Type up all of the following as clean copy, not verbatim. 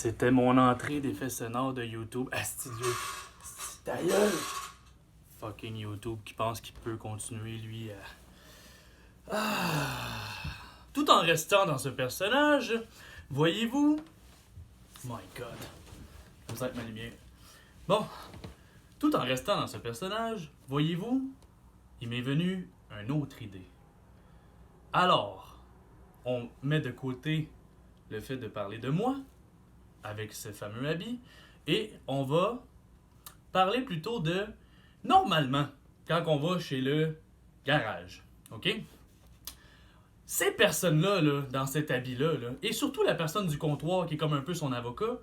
C'était mon entrée d'effet sonore de YouTube. Asti, ta gueule! Fucking YouTube qui pense qu'il peut continuer, lui, à... Tout en restant dans ce personnage, voyez-vous... My God. Vous êtes ma lumière. Bon. Tout en restant dans ce personnage, voyez-vous, il m'est venu une autre idée. Alors, on met de côté le fait de parler de moi, avec ce fameux habit, et on va parler plutôt de, normalement, quand on va chez le garage, ok? Ces personnes-là, là, dans cet habit-là, là, et surtout la personne du comptoir qui est comme un peu son avocat,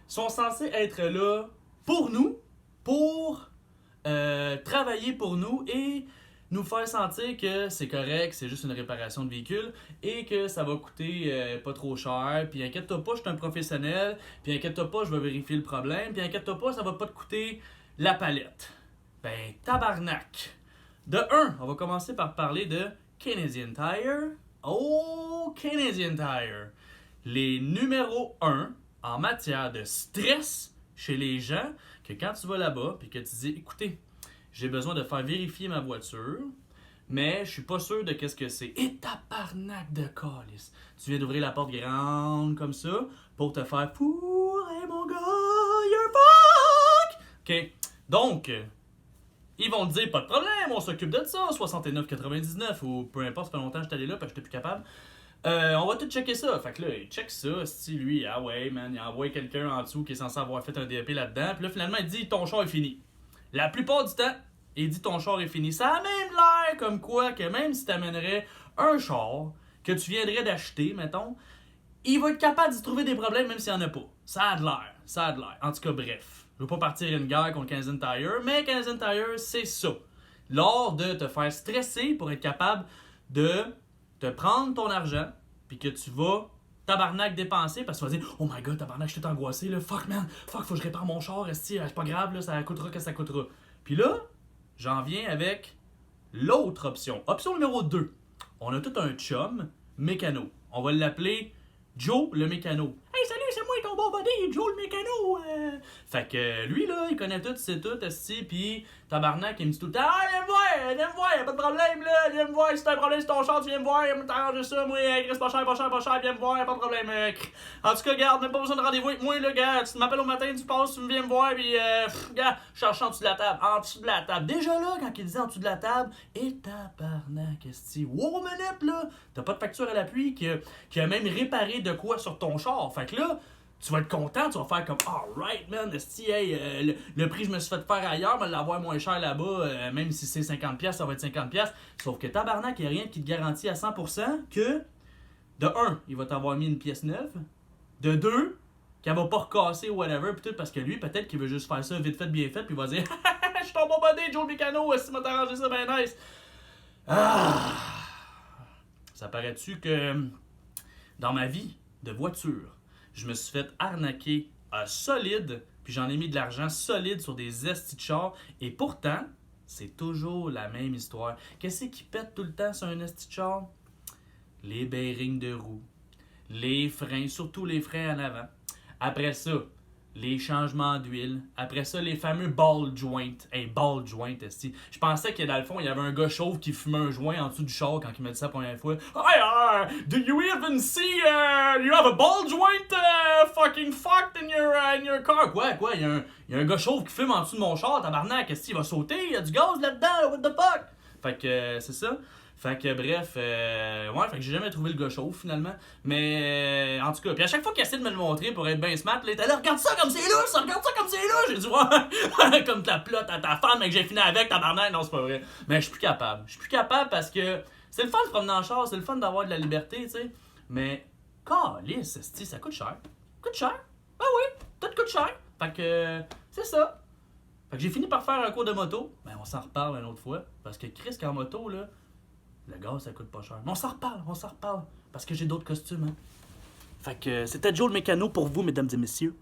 sont censés être là pour nous, pour travailler pour nous et nous faire sentir que c'est correct, c'est juste une réparation de véhicule et que ça va coûter pas trop cher. Puis inquiète-toi pas, je suis un professionnel. Puis inquiète-toi pas, je vais vérifier le problème. Puis inquiète-toi pas, ça va pas te coûter la palette. Ben, tabarnak! De un, on va commencer par parler de Canadian Tire. Oh, Canadian Tire! Les numéros 1 en matière de stress chez les gens, que quand tu vas là-bas puis que tu dis, écoutez, j'ai besoin de faire vérifier ma voiture, mais je suis pas sûr de qu'est-ce que c'est. Et tabarnak de calice. Tu viens d'ouvrir la porte grande comme ça pour te faire pour hey mon gars, you're fuck! OK. Donc, ils vont te dire, pas de problème, on s'occupe de ça, 69,99 ou peu importe, ça fait longtemps que j'étais allé là parce que j'étais plus capable. On va tout checker ça. Fait que là, il check ça. Si lui, ah ouais, man, il envoie quelqu'un en dessous qui est censé avoir fait un DEP là-dedans. Puis là, finalement, il dit ton char est fini. La plupart du temps, il dit ton char est fini. Ça a même l'air comme quoi que même si tu amènerais un char que tu viendrais d'acheter, mettons, il va être capable d'y trouver des problèmes même s'il n'y en a pas. Ça a de l'air. Ça a de l'air. En tout cas, bref. Je veux pas partir une guerre contre Canadian Tire, mais Canadian Tire, c'est ça. L'art de te faire stresser pour être capable de te prendre ton argent, puis que tu vas tabarnak dépenser, parce que tu vas dire « Oh my God, tabarnak, je suis tout angoissé, là. Fuck, man. Fuck, faut que je répare mon char. C'est pas grave, là, ça coûtera que ça coûtera. » Puis là, j'en viens avec l'autre option. Option numéro 2. On a tout un chum mécano. On va l'appeler Joe le mécano. « Hey, salut, c'est moi ton bon buddy, Joe le mécano. Fait que lui, là, il connaît tout, c'est tout, pis tabarnak, il me dit tout le temps « Ah, viens me voir, y'a pas de problème, là, viens me voir, si t'as un problème sur ton char, tu viens me voir, t'arranges ça, moi, reste pas cher, viens me voir, y'a pas de problème. En tout cas, garde, même pas besoin de rendez-vous avec moi, là, gars, tu m'appelles au matin, tu passes, tu me viens me voir, pis gars, je cherche en dessous de la table, Déjà là, quand il disait en dessous de la table, et tabarnak, wow, minute, là, t'as pas de facture à l'appui qui a même réparé de quoi sur ton char, fait que là, tu vas être content, tu vas faire comme alright man, hey, le prix que je me suis fait faire ailleurs, je vais l'avoir moins cher là-bas, même si c'est 50$, ça va être 50$. Sauf que tabarnak, il n'y a rien qui te garantit à 100% que, de 1, il va t'avoir mis une pièce neuve, de 2, qu'elle va pas recasser ou whatever, pis tout, parce que lui, peut-être qu'il veut juste faire ça vite fait, bien fait, puis il va dire je suis ton bon buddy, Joe Mécano, si tu m'as arrangé ça, ben nice. Ça paraît-tu que dans ma vie de voiture, je me suis fait arnaquer solide, puis j'en ai mis de l'argent solide sur des estis de chars, et pourtant, c'est toujours la même histoire. Qu'est-ce qui pète tout le temps sur un esti de char? Les bearings de roue, les freins, surtout les freins en avant. Après ça, les changements d'huile. Après ça, les fameux ball joints. Hey, ball joint, esti. Je pensais que dans le fond, il y avait un gars chauve qui fumait un joint en dessous du char quand il m'a dit ça la première fois. Hey, do you even see you have a ball joint fucking fucked in your car? Quoi? Il y a un gars chauve qui fume en dessous de mon char, tabarnak, esti, il va sauter, il y a du gaz là-dedans, what the fuck? Fait que c'est ça. Fait que bref, fait que j'ai jamais trouvé le gars chauve finalement. Mais en tout cas, puis à chaque fois qu'il essaie de me le montrer pour être bien smart, là, il était là, regarde ça comme c'est louche, regarde ça comme c'est louche. J'ai dit, ouais, comme ta plotte à ta femme, mais que j'ai fini avec, tabarnak, non, c'est pas vrai. Mais je suis plus capable. Je suis plus capable parce que c'est le fun de promener en char, c'est le fun d'avoir de la liberté, tu sais. Mais, calisse, ça coûte cher. Coûte cher? Ah oui, tout coûte cher. Fait que, c'est ça. Fait que j'ai fini par faire un cours de moto. Ben, on s'en reparle une autre fois. Parce que Chris, qu'en moto, là, le gaz, ça coûte pas cher. Mais on s'en reparle. Parce que j'ai d'autres costumes, hein. Fait que c'était Joe le mécano pour vous, mesdames et messieurs.